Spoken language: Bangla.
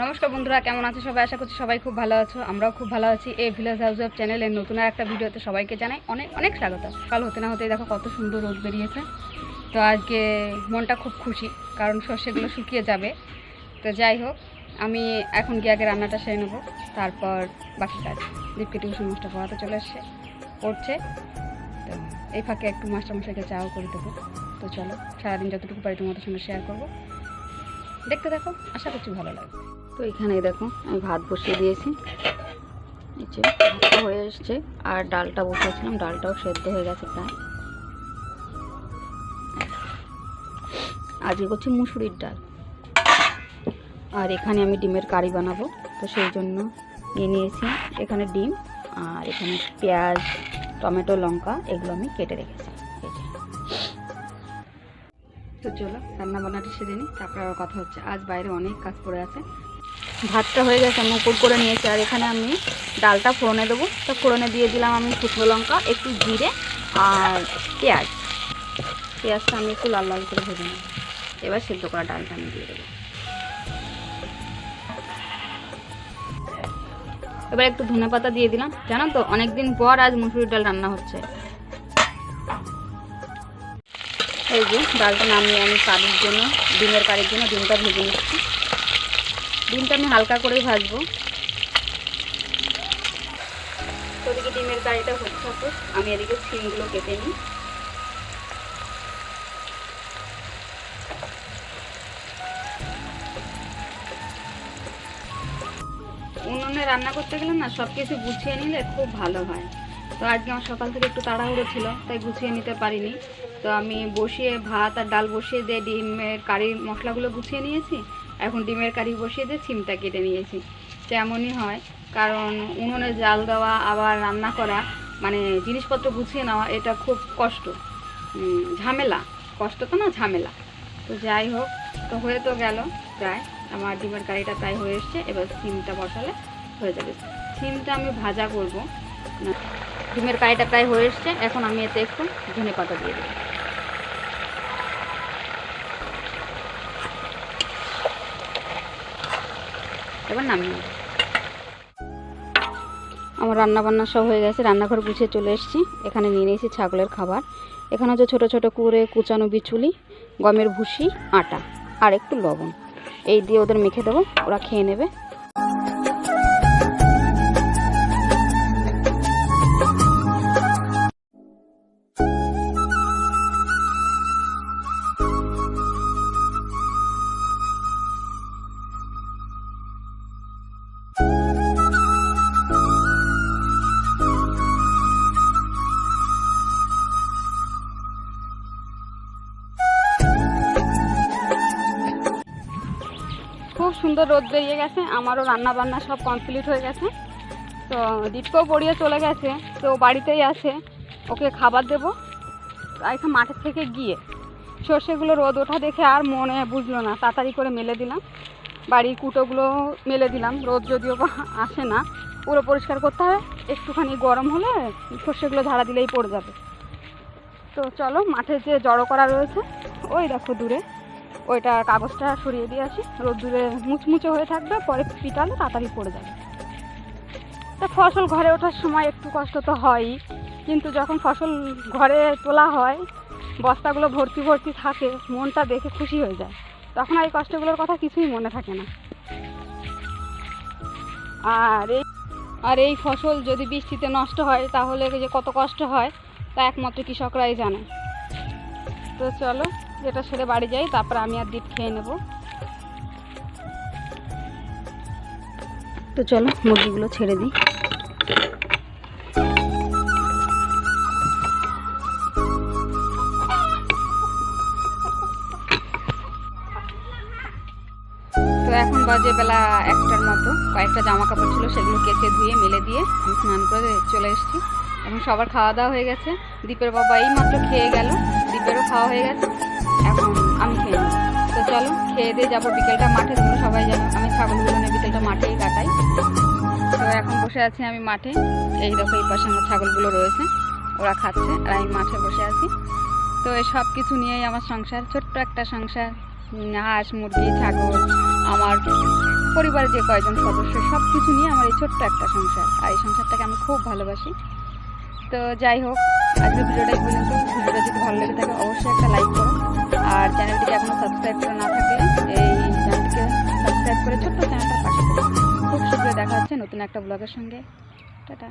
নমস্কার বন্ধুরা, কেমন আছো সবাই? আশা করছি সবাই খুব ভালো আছো। আমরাও খুব ভালো আছি। এই ভিলেজ হাউস অফ চ্যানেলের নতুন আর একটা ভিডিওতে সবাইকে জানাই অনেক অনেক স্বাগত। সকাল হতে না হতেই দেখো কত সুন্দর রোদ বেরিয়েছে। তো আজকে মনটা খুব খুশি, কারণ সর্ষেগুলো শুকিয়ে যাবে। তো যাই হোক, আমি এখন গিয়ে আগে রান্নাটা সেরে নেবো, তারপর বাকি কাজ। দীপকে টিউশন মাস্টার পড়াতে চলে এসছে, পড়ছে। তো এই ফাঁকে একটু মাস্টারমশাইকে চাও করে দেবো। তো চলো, সারাদিন যতটুকু পারি তোমাদের সঙ্গে শেয়ার করবো, দেখতে দেখো, আশা করছি ভালো লাগবে। তো এখানে দেখো আমি ভাত বসিয়ে দিয়েছি, নিচে ভাতটা হয়ে এসছে, আর ডালটা বসিয়েছিলাম, ডালটাও সেদ্ধ হয়ে গেছে প্রায়। আজকে করছি মুসুরির ডাল। আর এখানে আমি ডিমের কারি বানাবো, তো সেই জন্য নিয়ে নিয়েছি এখানে ডিম, আর এখানে পেঁয়াজ, টমেটো, লঙ্কা এগুলো আমি কেটে রেখেছি। তো চলো রান্না বান্নাটা সেরে নিই, তারপর আবার কথা হচ্ছে। আজ বাইরে অনেক কাজ পড়ে আছে। ভাতটা হয়ে গেছে, আমি উপর করে নিয়েছি, আর এখানে আমি ডালটা ফোড়নে দেবো। তো ফোড়নে দিয়ে দিলাম আমি শুকনো লঙ্কা, একটু জিরে আর পেঁয়াজ। পেঁয়াজটা আমি একটু লাল লাল করে ভেজে নেব। এবার সেদ্ধ করা ডালটা আমি দিয়ে দেবো। এবার একটু ধনেপাতা দিয়ে দিলাম। জানো তো, অনেকদিন পর আজ মুসুরির ডাল রান্না হচ্ছে। এই যে ডালটা নামিয়ে আমি কারির জন্য, ডিমের কারির জন্য ডিমটা ভেজে নিচ্ছি। ডিমটা আমি হালকা করেই ভাজবো। ওদিকে ডিমের কারিটা হচ্ছে থাকুক, আমি এদিকে সিমগুলো কেটে নিই। উনুনে রান্না করতে গেলে না সব কিছু গুছিয়ে নিলে খুব ভালো হয়। তো আজকে আমার সকাল থেকে একটু তাড়াহুড়ো ছিল, তাই গুছিয়ে নিতে পারিনি। তো আমি বসিয়ে ভাত আর ডাল বসিয়ে দিয়ে ডিমের কারির মশলাগুলো গুছিয়ে নিয়েছি। এখন ডিমের কারি বসিয়ে দিয়ে সিমটা কেটে নিয়েছি। তেমনই হয়, কারণ উনুনে জাল দেওয়া আবার রান্না করা, মানে জিনিসপত্র গুছিয়ে নেওয়া, এটা খুব কষ্ট, ঝামেলা। কষ্ট তো না, ঝামেলা। তো যাই হোক, তো হয়ে তো গেল প্রায়। আমার ডিমের কারিটা প্রায় হয়ে এসছে। এবার সিমটা বসালে হয়ে যাবে। সিমটা আমি ভাজা করব না। ডিমের কারিটা প্রায় হয়ে এসছে, এখন আমি এতে একটু ধনেপাতা দিয়ে দেবো। এবার নামিয়ে নেব। আমার রান্নাবান্না সব হয়ে গেছে, রান্নাঘর গুছিয়ে চলে এসেছি। এখানে নিয়ে নিয়েছি ছাগলের খাবার। এখানে হচ্ছে ছোটো ছোটো করে কুচানো বিচুলি, গমের ভুসি, আটা আর একটু লবণ, এই দিয়ে ওদের মেখে দেবো, ওরা খেয়ে নেবে। খুব সুন্দর রোদ বেরিয়ে গেছে, আমারও রান্না বান্না সব কমপ্লিট হয়ে গেছে। তো দীপকেও পড়িয়ে চলে গেছে, তো বাড়িতেই আছে, ওকে খাবার দেবো। এখন মাঠের থেকে গিয়ে সর্ষেগুলো রোদ ওঠা দেখে আর মনে বুঝলো না, তাড়াতাড়ি করে মেলে দিলাম। বাড়ির কুটোগুলো মেলে দিলাম, রোদ যদিও আসে না, পুরো পরিষ্কার করতে হবে। একটুখানি গরম হলে সর্ষেগুলো ঝাড়া দিলেই পড়ে যাবে। তো চলো, মাঠে যে জড়ো করা রয়েছে ওই দেখো দূরে, ওইটা কাগজটা সরিয়ে দিয়ে আসি। রোদ্দুরে মুচমুচে হয়ে থাকবে, পরে পিটালে তাড়াতাড়ি পড়ে যাবে। তা ফসল ঘরে ওঠার সময় একটু কষ্ট তো হয়ই, কিন্তু যখন ফসল ঘরে তোলা হয়, বস্তাগুলো ভর্তি ভর্তি থাকে, মনটা দেখে খুশি হয়ে যায়। তখন এই কষ্টগুলোর কথা কিছুই মনে থাকে না। আর এই ফসল যদি বৃষ্টিতে নষ্ট হয়, তাহলে যে কত কষ্ট হয় তা একমাত্র কৃষকরাই জানে। তো চলো, যেটা সেরে বাড়ি যাই, তারপর আমি আর দীপ খেয়ে নেব। তো চলো মুরগিগুলো ছেড়ে দিই। তো এখন বাজে বেলা 1টার মতো। কয়েকটা জামা কাপড় ছিল, সেগুলো কেচে ধুয়ে মেলে দিয়ে আমি স্নান করে চলে এসেছি। এখন সবার খাওয়া দাওয়া হয়ে গেছে। দীপের বাবা এই মাত্র খেয়ে গেল, দীপেরও খাওয়া হয়ে গেছে, এখন আমি খেয়ে নেব। তো চলো, খেয়ে দিয়ে যাবো বিকেলটা মাঠে। তোমরা সবাই জানো আমি ছাগলগুলো নিয়ে বিকেলটা মাঠেই কাটাই। তো এখন বসে আছি আমি মাঠে। এই দেখো, এই পাশে আমার ছাগলগুলো রয়েছে, ওরা খাচ্ছে, আর আমি মাঠে বসে আছি। তো এই সব কিছু নিয়েই আমার সংসার, ছোট্ট একটা সংসার। হাঁস, মুরগি, ছাগল, আমার পরিবারে যে কয়জন সদস্য সব কিছু নিয়ে আমার এই ছোট্ট একটা সংসার, আর এই সংসারটাকে আমি খুব ভালোবাসি। তো যাই হোক, আজকের ভিডিওটা এই পর্যন্ত। ভিডিওটা যদি ভালো লেগে থাকে অবশ্যই একটা লাইক করো, আর চ্যানেলটিকে এখনও সাবস্ক্রাইব করে না থাকলে এই চ্যানেলটিকে সাবস্ক্রাইব করে ছোট্ট চ্যানেলটার পাশে করো। খুব শীঘ্রই দেখা হচ্ছে নতুন একটা ব্লগের সঙ্গে। টাটা।